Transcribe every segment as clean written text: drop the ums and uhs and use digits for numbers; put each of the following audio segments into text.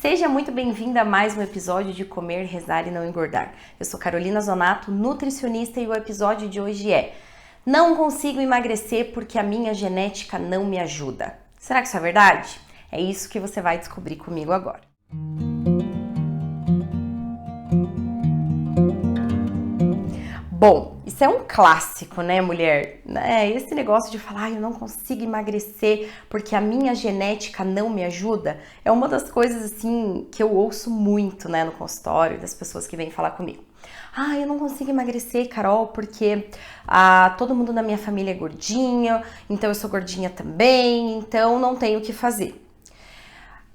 Seja muito bem-vinda a mais um episódio de Comer, Rezar e Não Engordar. Eu sou Carolina Zonato, nutricionista, e o episódio de hoje é: não consigo emagrecer porque a minha genética não me ajuda. Será que isso é verdade? É isso que você vai descobrir comigo agora. Bom, isso é um clássico, né, mulher? Esse negócio de falar, eu não consigo emagrecer porque a minha genética não me ajuda, é uma das coisas, assim, que eu ouço muito, né, no consultório, das pessoas que vêm falar comigo. Eu não consigo emagrecer, Carol, porque todo mundo na minha família é gordinho, então eu sou gordinha também, então não tenho o que fazer.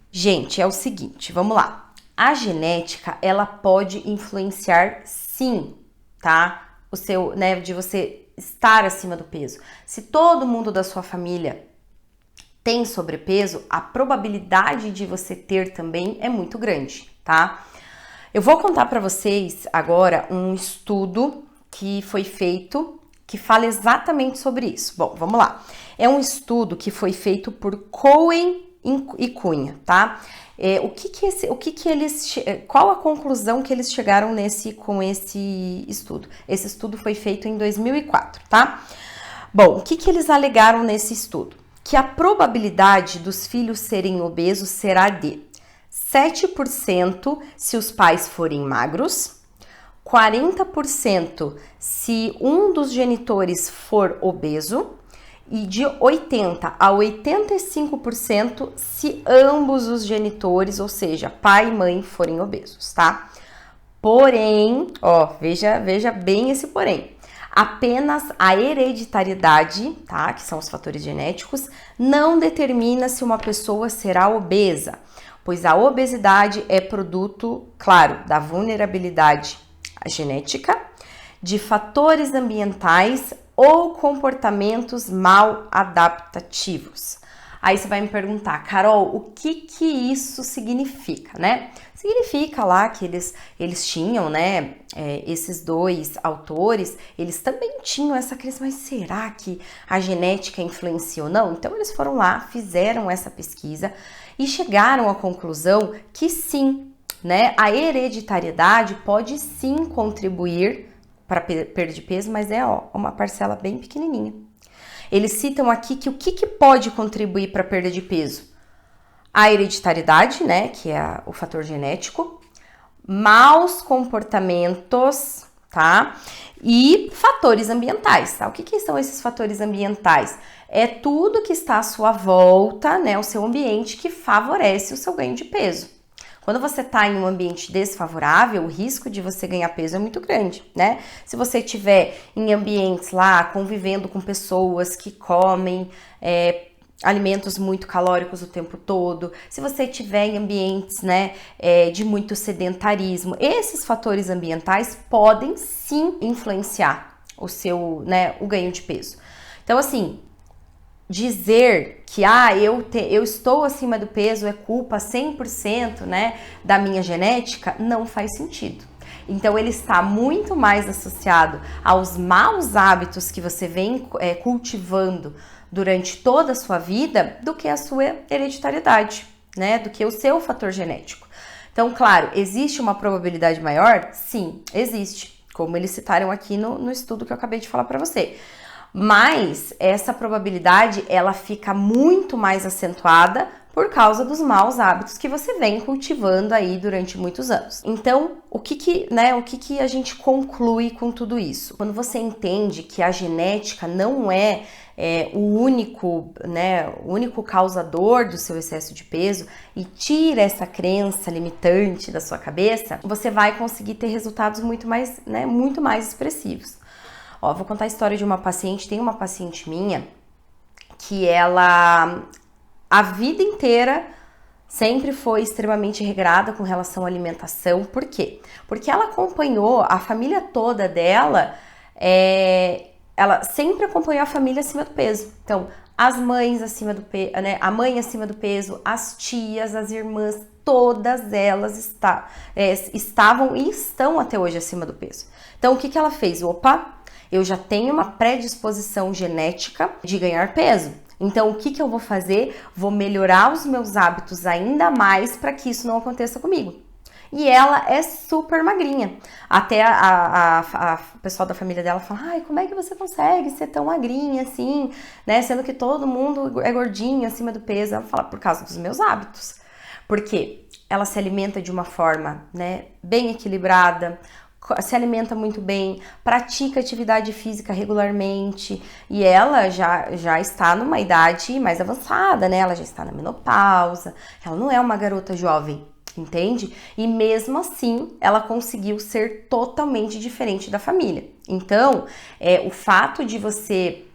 Gente, é o seguinte, vamos lá. A genética, ela pode influenciar sim, tá? De você estar acima do peso. Se todo mundo da sua família tem sobrepeso, a probabilidade de você ter também é muito grande, tá? Eu vou contar para vocês agora um estudo que foi feito, que fala exatamente sobre isso. Bom, vamos lá. É um estudo que foi feito por Cohen e Cunha, tá? Qual a conclusão que eles chegaram com esse estudo? Esse estudo foi feito em 2004, tá? Bom, o que eles alegaram nesse estudo? Que a probabilidade dos filhos serem obesos será de 7% se os pais forem magros, 40% se um dos genitores for obeso, e de 80% a 85% se ambos os genitores, ou seja, pai e mãe, forem obesos, tá? Porém, veja bem esse porém, apenas a hereditariedade, tá? Que são os fatores genéticos, não determina se uma pessoa será obesa, pois a obesidade é produto, claro, da vulnerabilidade genética, de fatores ambientais ou comportamentos mal adaptativos. Aí você vai me perguntar, Carol, o que isso significa, né? Significa lá que eles tinham, né, esses dois autores, eles também tinham essa crença, mas será que a genética influencia ou não? Então eles foram lá, fizeram essa pesquisa e chegaram à conclusão que sim, né, a hereditariedade pode sim contribuir para perda de peso, mas é uma parcela bem pequenininha. Eles citam aqui que o que pode contribuir para a perda de peso? A hereditariedade, né, que é o fator genético, maus comportamentos, tá? E fatores ambientais, tá? O que são esses fatores ambientais? É tudo que está à sua volta, né, o seu ambiente, que favorece o seu ganho de peso. Quando você está em um ambiente desfavorável, o risco de você ganhar peso é muito grande, né? Se você estiver em ambientes lá, convivendo com pessoas que comem alimentos muito calóricos o tempo todo, se você estiver em ambientes, né, de muito sedentarismo, esses fatores ambientais podem sim influenciar o seu, né, o ganho de peso. Então, assim, dizer que eu estou acima do peso é culpa 100%, né, da minha genética, não faz sentido. Então ele está muito mais associado aos maus hábitos que você vem cultivando durante toda a sua vida do que a sua hereditariedade, né, do que o seu fator genético. Então, claro, existe uma probabilidade maior? Sim, existe, como eles citaram aqui no estudo que eu acabei de falar para você. Mas essa probabilidade, ela fica muito mais acentuada por causa dos maus hábitos que você vem cultivando aí durante muitos anos. Então, o que a gente conclui com tudo isso? Quando você entende que a genética não é o único causador do seu excesso de peso e tira essa crença limitante da sua cabeça, você vai conseguir ter resultados muito mais expressivos. Vou contar a história de uma paciente. Tem uma paciente minha que ela, a vida inteira, sempre foi extremamente regrada com relação à alimentação. Por quê? Porque ela acompanhou a família toda dela, ela sempre acompanhou a família acima do peso. Então, as mães acima do peso, né? A mãe acima do peso, as tias, as irmãs, todas elas estavam e estão até hoje acima do peso. Então, o que ela fez? Eu já tenho uma predisposição genética de ganhar peso. Então, o que que eu vou fazer? Vou melhorar os meus hábitos ainda mais para que isso não aconteça comigo. E ela é super magrinha. Até o pessoal da família dela fala, ai, como é que você consegue ser tão magrinha assim, né? Sendo que todo mundo é gordinho, acima do peso. Ela fala, por causa dos meus hábitos. Porque ela se alimenta de uma forma, né, bem equilibrada, se alimenta muito bem, pratica atividade física regularmente e ela já está numa idade mais avançada, né? Ela já está na menopausa, ela não é uma garota jovem, entende? E mesmo assim, ela conseguiu ser totalmente diferente da família. Então, o fato de você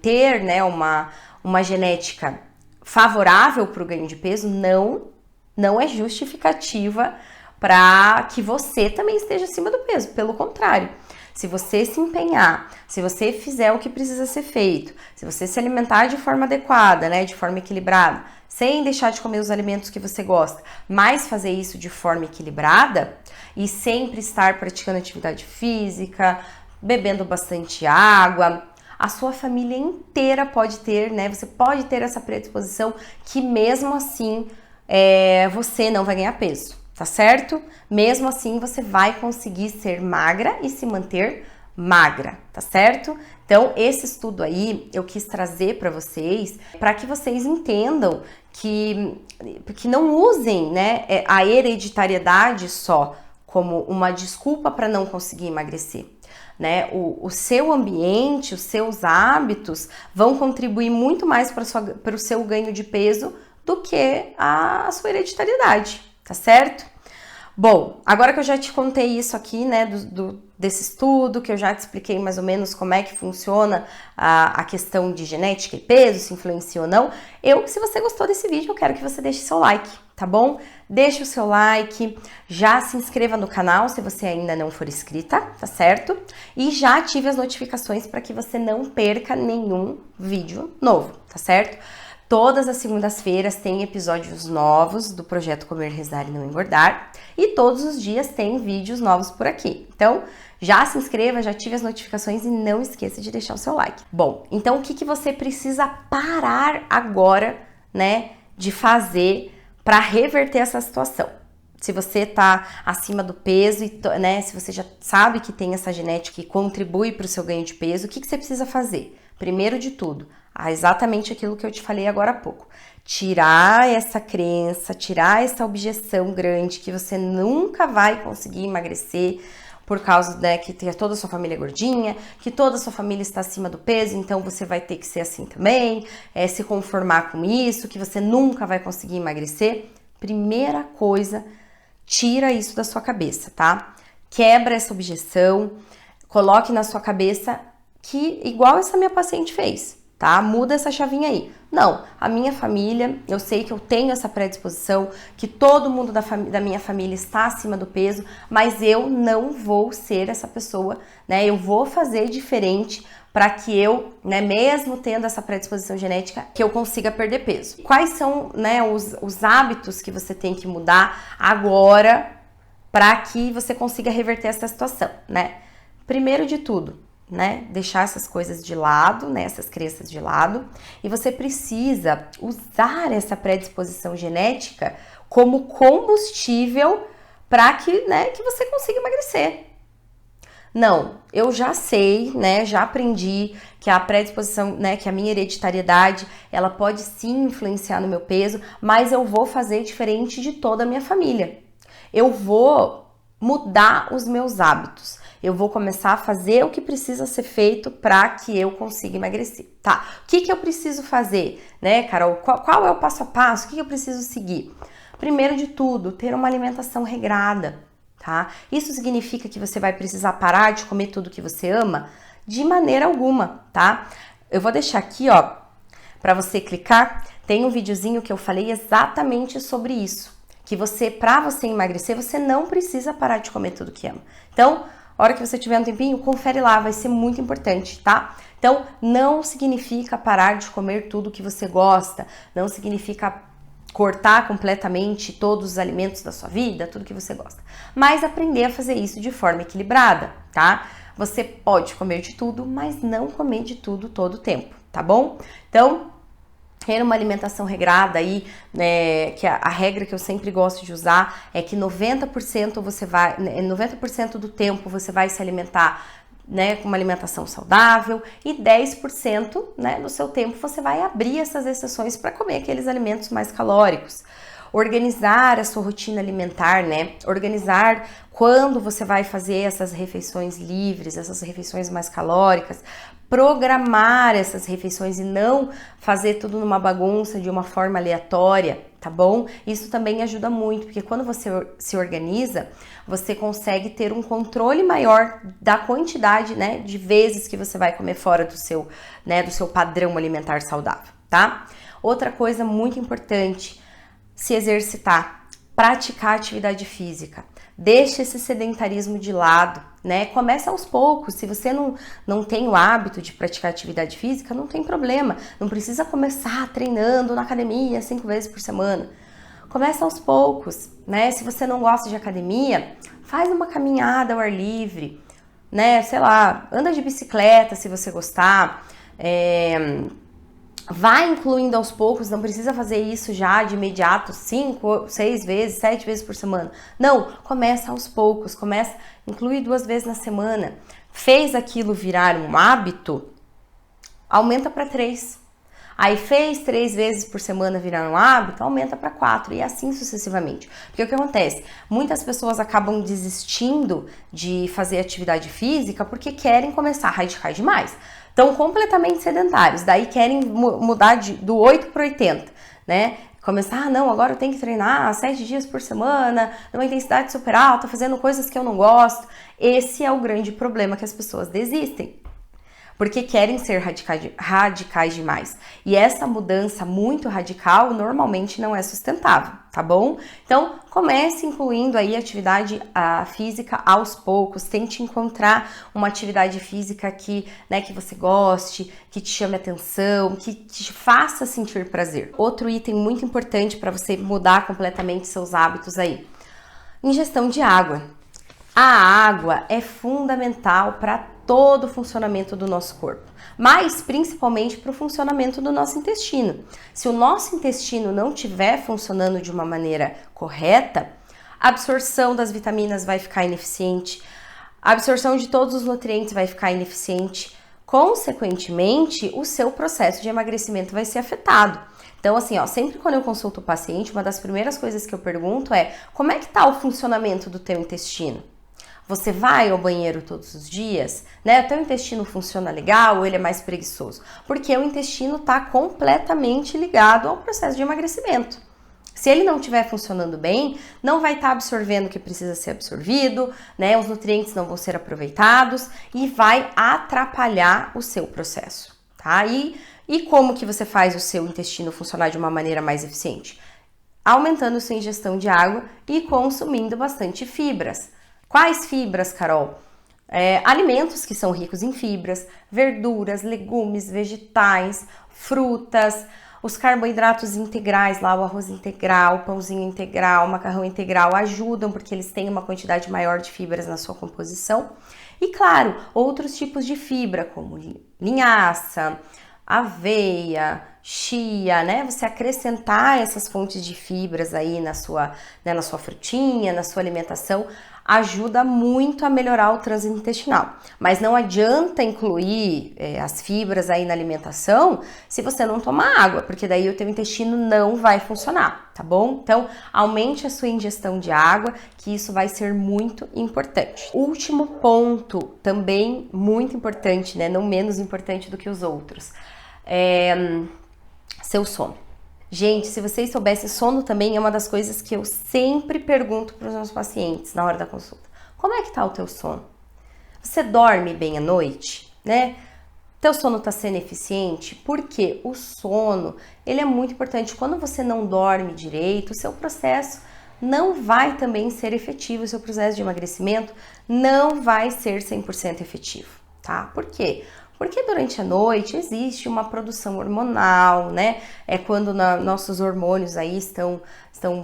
ter, né, uma genética favorável para o ganho de peso não é justificativa para que você também esteja acima do peso. Pelo contrário, se você se empenhar, se você fizer o que precisa ser feito, se você se alimentar de forma adequada, né, de forma equilibrada, sem deixar de comer os alimentos que você gosta, mas fazer isso de forma equilibrada e sempre estar praticando atividade física, bebendo bastante água, a sua família inteira pode ter, né? Você pode ter essa predisposição que mesmo assim você não vai ganhar peso, tá certo? Mesmo assim você vai conseguir ser magra e se manter magra, tá certo? Então esse estudo aí eu quis trazer para vocês, para que vocês entendam que não usem, né, a hereditariedade só como uma desculpa para não conseguir emagrecer. Né? O seu ambiente, os seus hábitos vão contribuir muito mais para o seu ganho de peso do que a sua hereditariedade, tá certo? Bom, agora que eu já te contei isso aqui, né, desse estudo, que eu já te expliquei mais ou menos como é que funciona a questão de genética e peso, se influencia ou não, se você gostou desse vídeo, eu quero que você deixe seu like, tá bom? Deixa o seu like, já se inscreva no canal se você ainda não for inscrita, tá certo? E já ative as notificações para que você não perca nenhum vídeo novo, tá certo? Todas as segundas-feiras tem episódios novos do projeto Comer, Rezar e Não Engordar. E todos os dias tem vídeos novos por aqui. Então, já se inscreva, já ative as notificações e não esqueça de deixar o seu like. Bom, então o que você precisa parar agora, né, de fazer para reverter essa situação? Se você tá acima do peso, né, se você já sabe que tem essa genética que contribui para o seu ganho de peso, o que você precisa fazer? Primeiro de tudo, exatamente aquilo que eu te falei agora há pouco. Tirar essa crença, tirar essa objeção grande que você nunca vai conseguir emagrecer por causa, né, que toda a sua família é gordinha, que toda a sua família está acima do peso, então você vai ter que ser assim também, se conformar com isso, que você nunca vai conseguir emagrecer. Primeira coisa, tira isso da sua cabeça, tá? Quebra essa objeção, coloque na sua cabeça que igual essa minha paciente fez, tá? Muda essa chavinha aí. Não, a minha família, eu sei que eu tenho essa predisposição, que todo mundo da minha família está acima do peso, mas eu não vou ser essa pessoa, né? Eu vou fazer diferente para que eu, né, mesmo tendo essa predisposição genética, que eu consiga perder peso. Quais são, né, os hábitos que você tem que mudar agora para que você consiga reverter essa situação, né? Primeiro de tudo, né, deixar essas coisas de lado, né, essas crenças de lado, e você precisa usar essa predisposição genética como combustível para que, né, que você consiga emagrecer. Não, eu já sei, né, já aprendi que a predisposição, né, que a minha hereditariedade, ela pode sim influenciar no meu peso, mas eu vou fazer diferente de toda a minha família. Eu vou mudar os meus hábitos. Eu vou começar a fazer o que precisa ser feito para que eu consiga emagrecer, tá? O que eu preciso fazer, né, Carol? Qual é o passo a passo? O que eu preciso seguir? Primeiro de tudo, ter uma alimentação regrada, tá? Isso significa que você vai precisar parar de comer tudo que você ama? De maneira alguma, tá? Eu vou deixar aqui, ó, para você clicar, tem um videozinho que eu falei exatamente sobre isso. Que para você emagrecer, você não precisa parar de comer tudo que ama. Então, a hora que você tiver um tempinho, confere lá, vai ser muito importante, tá? Então, não significa parar de comer tudo que você gosta, não significa cortar completamente todos os alimentos da sua vida, tudo que você gosta, mas aprender a fazer isso de forma equilibrada, tá? Você pode comer de tudo, mas não comer de tudo todo o tempo, tá bom? Então, ter uma alimentação regrada aí, né, que a regra que eu sempre gosto de usar é que 90% você vai, 90% do tempo você vai se alimentar, né, com uma alimentação saudável e 10%, né, do seu tempo você vai abrir essas exceções para comer aqueles alimentos mais calóricos. Organizar a sua rotina alimentar, né? Organizar quando você vai fazer essas refeições livres, essas refeições mais calóricas, programar essas refeições e não fazer tudo numa bagunça de uma forma aleatória, tá bom? Isso também ajuda muito, porque quando você se organiza, você consegue ter um controle maior da quantidade, né, de vezes que você vai comer fora do seu, né, do seu padrão alimentar saudável, tá? Outra coisa muito importante, se exercitar, praticar atividade física. Deixe esse sedentarismo de lado, né? Começa aos poucos. Se você não tem o hábito de praticar atividade física, não tem problema. Não precisa começar treinando na academia 5 vezes por semana. Começa aos poucos, né? Se você não gosta de academia, faz uma caminhada ao ar livre, né? Sei lá, anda de bicicleta se você gostar. Vai incluindo aos poucos, não precisa fazer isso já de imediato, 5, 6 vezes, 7 vezes por semana. Não, começa aos poucos, inclui 2 vezes na semana. Fez aquilo virar um hábito, aumenta para 3. Aí fez 3 vezes por semana virar um hábito, aumenta para 4 e assim sucessivamente. Porque o que acontece? Muitas pessoas acabam desistindo de fazer atividade física porque querem começar radicais demais. Estão completamente sedentários, daí querem mudar do 8 para 80, né? Começar, não, agora eu tenho que treinar 7 dias por semana, numa intensidade super alta, fazendo coisas que eu não gosto. Esse é o grande problema que as pessoas desistem, porque querem ser radicais demais. E essa mudança muito radical normalmente não é sustentável, tá bom? Então, comece incluindo aí atividade física aos poucos, tente encontrar uma atividade física que você goste, que te chame atenção, que te faça sentir prazer. Outro item muito importante para você mudar completamente seus hábitos aí, ingestão de água. A água é fundamental para todo o funcionamento do nosso corpo, mas principalmente para o funcionamento do nosso intestino. Se o nosso intestino não estiver funcionando de uma maneira correta, a absorção das vitaminas vai ficar ineficiente, a absorção de todos os nutrientes vai ficar ineficiente, consequentemente, o seu processo de emagrecimento vai ser afetado. Então, assim, sempre quando eu consulto o paciente, uma das primeiras coisas que eu pergunto é: como é que está o funcionamento do teu intestino? Você vai ao banheiro todos os dias, né? O teu intestino funciona legal ou ele é mais preguiçoso? Porque o intestino está completamente ligado ao processo de emagrecimento. Se ele não estiver funcionando bem, não vai estar absorvendo o que precisa ser absorvido, né? Os nutrientes não vão ser aproveitados e vai atrapalhar o seu processo, tá? E como que você faz o seu intestino funcionar de uma maneira mais eficiente? Aumentando sua ingestão de água e consumindo bastante fibras. Quais fibras, Carol? Alimentos que são ricos em fibras, verduras, legumes, vegetais, frutas, os carboidratos integrais, lá o arroz integral, o pãozinho integral, o macarrão integral ajudam porque eles têm uma quantidade maior de fibras na sua composição. E claro, outros tipos de fibra como linhaça, aveia, chia, né? Você acrescentar essas fontes de fibras aí na sua frutinha, na sua alimentação, ajuda muito a melhorar o trânsito intestinal. Mas não adianta incluir as fibras aí na alimentação se você não tomar água, porque daí o teu intestino não vai funcionar, tá bom? Então, aumente a sua ingestão de água, que isso vai ser muito importante. Último ponto, também muito importante, né? Não menos importante do que os outros, seu sono. Gente, se vocês soubessem, sono também é uma das coisas que eu sempre pergunto para os meus pacientes na hora da consulta. Como é que tá o teu sono? Você dorme bem à noite, né? Teu sono tá sendo eficiente? Porque o sono, ele é muito importante. Quando você não dorme direito, o seu processo não vai também ser efetivo, o seu processo de emagrecimento não vai ser 100% efetivo, tá? Por quê? Porque durante a noite existe uma produção hormonal, né? É quando nossos hormônios aí estão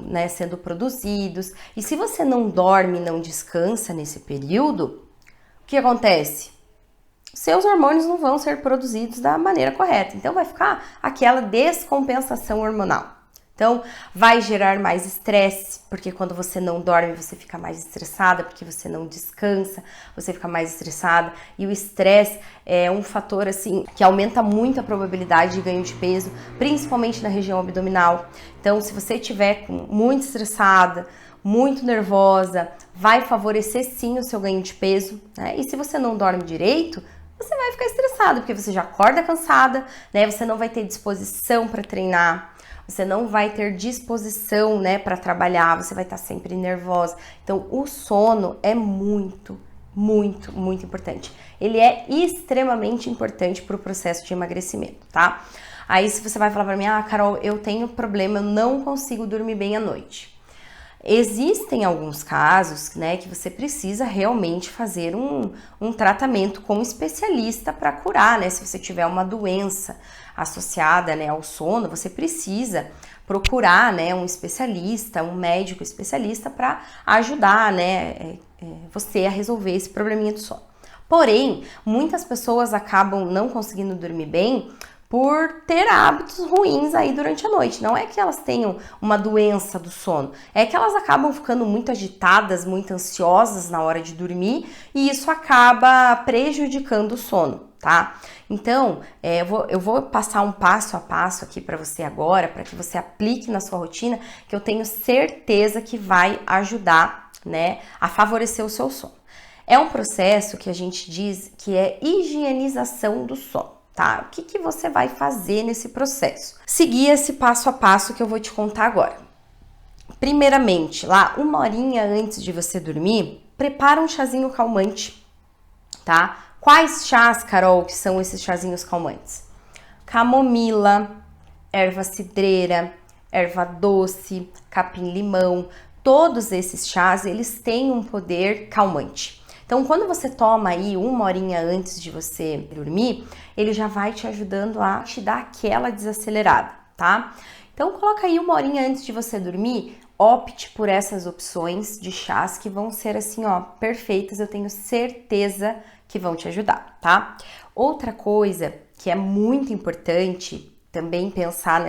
né, sendo produzidos. E se você não dorme, não descansa nesse período, o que acontece? seus hormônios não vão ser produzidos da maneira correta. Então vai ficar aquela descompensação hormonal. Então, vai gerar mais estresse, porque quando você não dorme, você fica mais estressada, porque você não descansa, você fica mais estressada. E o estresse é um fator, assim, que aumenta muito a probabilidade de ganho de peso, principalmente na região abdominal. Então, se você estiver muito estressada, muito nervosa, vai favorecer sim o seu ganho de peso, né? E se você não dorme direito, você vai ficar estressado, porque você já acorda cansada, né? Você não vai ter disposição para treinar. Você não vai ter disposição, né, para trabalhar, você vai estar sempre nervosa. Então, o sono é muito importante. Ele é extremamente importante para o processo de emagrecimento, tá? Aí, se você vai falar para mim, Carol, eu tenho problema, eu não consigo dormir bem à noite. Existem alguns casos, né, que você precisa realmente fazer um tratamento com um especialista para curar, né? Se você tiver uma doença associada, né, ao sono, você precisa procurar, né, um especialista, um médico especialista para ajudar, né, você a resolver esse probleminha do sono. Porém, muitas pessoas acabam não conseguindo dormir bem por ter hábitos ruins aí durante a noite. Não é que elas tenham uma doença do sono, é que elas acabam ficando muito agitadas, muito ansiosas na hora de dormir e isso acaba prejudicando o sono, tá? Então, eu vou passar um passo a passo aqui para você agora, para que você aplique na sua rotina, que eu tenho certeza que vai ajudar, né, a favorecer o seu sono. É um processo que a gente diz que é higienização do sono. Tá? O que você vai fazer nesse processo? Seguir esse passo a passo que eu vou te contar agora. Primeiramente, lá, 1 horinha antes de você dormir, prepara um chazinho calmante, tá? Quais chás, Carol, que são esses chazinhos calmantes? Camomila, erva cidreira, erva doce, capim-limão, todos esses chás, eles têm um poder calmante. Então, quando você toma aí 1 horinha antes de você dormir, ele já vai te ajudando a te dar aquela desacelerada, tá? Então, coloca aí 1 horinha antes de você dormir, opte por essas opções de chás que vão ser assim, ó, perfeitas, eu tenho certeza que vão te ajudar, tá? Outra coisa que é muito importante também pensar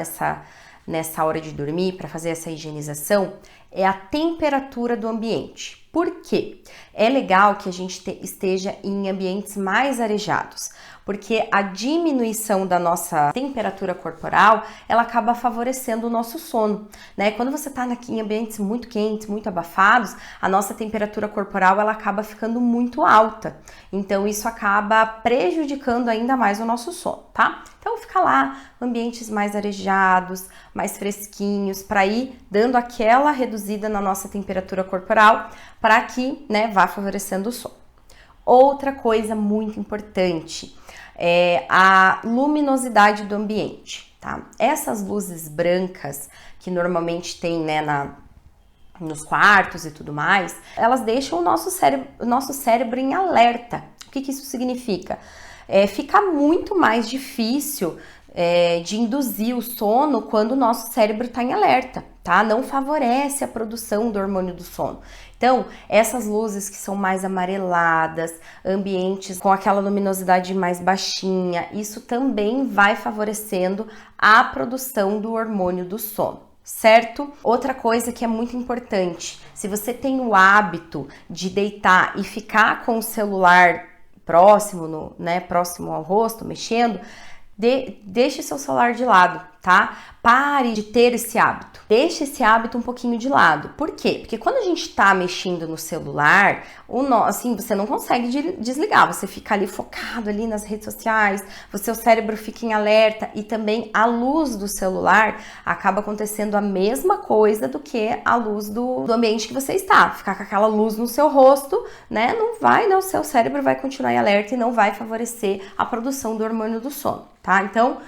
nessa hora de dormir para fazer essa higienização é a temperatura do ambiente. Por quê? É legal que a gente esteja em ambientes mais arejados, porque a diminuição da nossa temperatura corporal, ela acaba favorecendo o nosso sono, né? Quando você está em ambientes muito quentes, muito abafados, a nossa temperatura corporal, ela acaba ficando muito alta. Então, isso acaba prejudicando ainda mais o nosso sono, tá? Então, fica lá, ambientes mais arejados, mais fresquinhos, para ir dando aquela reduzida na nossa temperatura corporal, para que, né, vá favorecendo o sono. Outra coisa muito importante é a luminosidade do ambiente, tá? Essas luzes brancas que normalmente tem, né, nos quartos e tudo mais, elas deixam o nosso cérebro em alerta. O que isso significa? Fica muito mais difícil de induzir o sono quando o nosso cérebro está em alerta, tá? Não favorece a produção do hormônio do sono. Então, essas luzes que são mais amareladas, ambientes com aquela luminosidade mais baixinha, isso também vai favorecendo a produção do hormônio do sono, certo? Outra coisa que é muito importante, se você tem o hábito de deitar e ficar com o celular próximo, próximo ao rosto, mexendo, deixe seu celular de lado, tá? Pare de ter esse hábito. Deixe esse hábito um pouquinho de lado. Por quê? Porque quando a gente tá mexendo no celular, assim, você não consegue desligar. Você fica ali focado ali nas redes sociais, o seu cérebro fica em alerta e também a luz do celular acaba acontecendo a mesma coisa do que a luz do ambiente que você está. Ficar com aquela luz no seu rosto, né? O seu cérebro vai continuar em alerta e não vai favorecer a produção do hormônio do sono, tá? Então,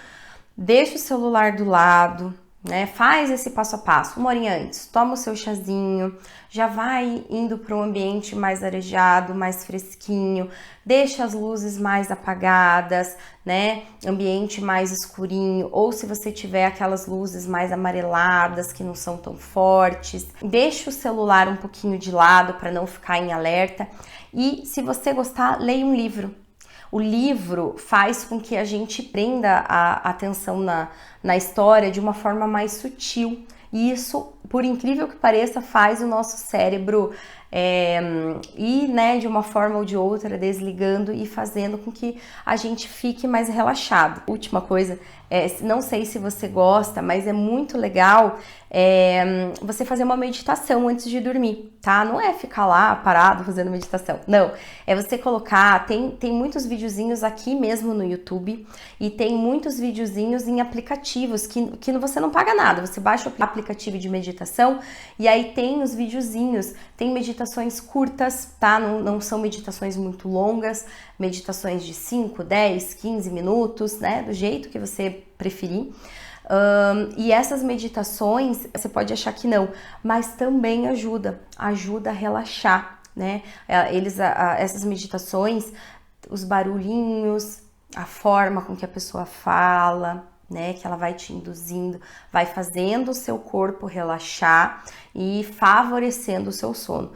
deixa o celular do lado, né? Faz esse passo a passo, 1 horinha antes, toma o seu chazinho, já vai indo para um ambiente mais arejado, mais fresquinho, deixa as luzes mais apagadas, né? Ambiente mais escurinho, ou se você tiver aquelas luzes mais amareladas que não são tão fortes, deixa o celular um pouquinho de lado para não ficar em alerta e, se você gostar, leia um livro. O livro faz com que a gente prenda a atenção na história de uma forma mais sutil. E isso, por incrível que pareça, faz o nosso cérebro ir, né, de uma forma ou de outra, desligando e fazendo com que a gente fique mais relaxado. Última coisa, não sei se você gosta, mas é muito legal você fazer uma meditação antes de dormir, tá? Não é ficar lá parado fazendo meditação, não. É você colocar, tem muitos videozinhos aqui mesmo no YouTube e tem muitos videozinhos em aplicativos que você não paga nada. Você baixa o aplicativo de meditação e aí tem os videozinhos, tem meditações curtas, tá? Não são meditações muito longas, meditações de 5, 10, 15 minutos, né? Do jeito que você preferir. E essas meditações, você pode achar que não, mas também ajuda a relaxar, né? Essas meditações, os barulhinhos, a forma com que a pessoa fala, né, que ela vai te induzindo, vai fazendo o seu corpo relaxar e favorecendo o seu sono.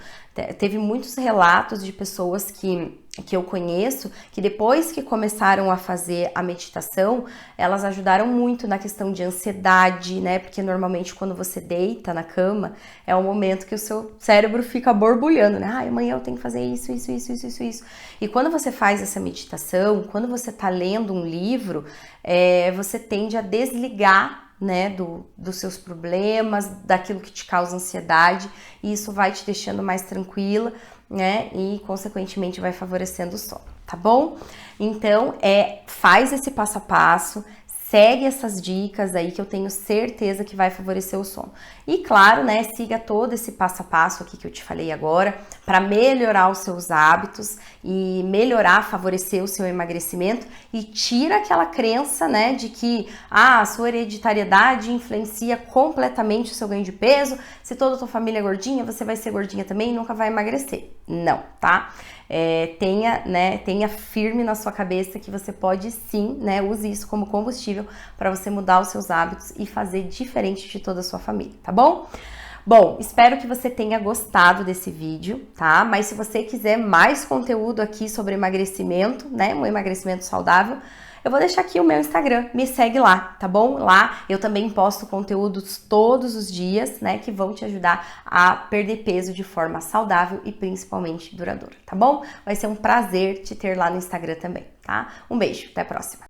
Teve muitos relatos de pessoas que eu conheço, que depois que começaram a fazer a meditação, elas ajudaram muito na questão de ansiedade, né? Porque normalmente quando você deita na cama, é um momento que o seu cérebro fica borbulhando, né? Ah, amanhã eu tenho que fazer isso. E quando você faz essa meditação, quando você tá lendo um livro, você tende a desligar, né, dos seus problemas, daquilo que te causa ansiedade, e isso vai te deixando mais tranquila, né, e consequentemente vai favorecendo o sono, tá bom? Então, faz esse passo a passo, segue essas dicas aí que eu tenho certeza que vai favorecer o sono. E claro, né, siga todo esse passo a passo aqui que eu te falei agora para melhorar os seus hábitos e favorecer o seu emagrecimento e tira aquela crença, né, de que a sua hereditariedade influencia completamente o seu ganho de peso. Se toda a tua família é gordinha, você vai ser gordinha também e nunca vai emagrecer. Não, tá? Tenha firme na sua cabeça que você pode sim, né, use isso como combustível para você mudar os seus hábitos e fazer diferente de toda a sua família, tá bom? Bom, espero que você tenha gostado desse vídeo, tá? Mas se você quiser mais conteúdo aqui sobre emagrecimento, né, um emagrecimento saudável, eu vou deixar aqui o meu Instagram, me segue lá, tá bom? Lá eu também posto conteúdos todos os dias, né, que vão te ajudar a perder peso de forma saudável e principalmente duradoura, tá bom? Vai ser um prazer te ter lá no Instagram também, tá? Um beijo, até a próxima!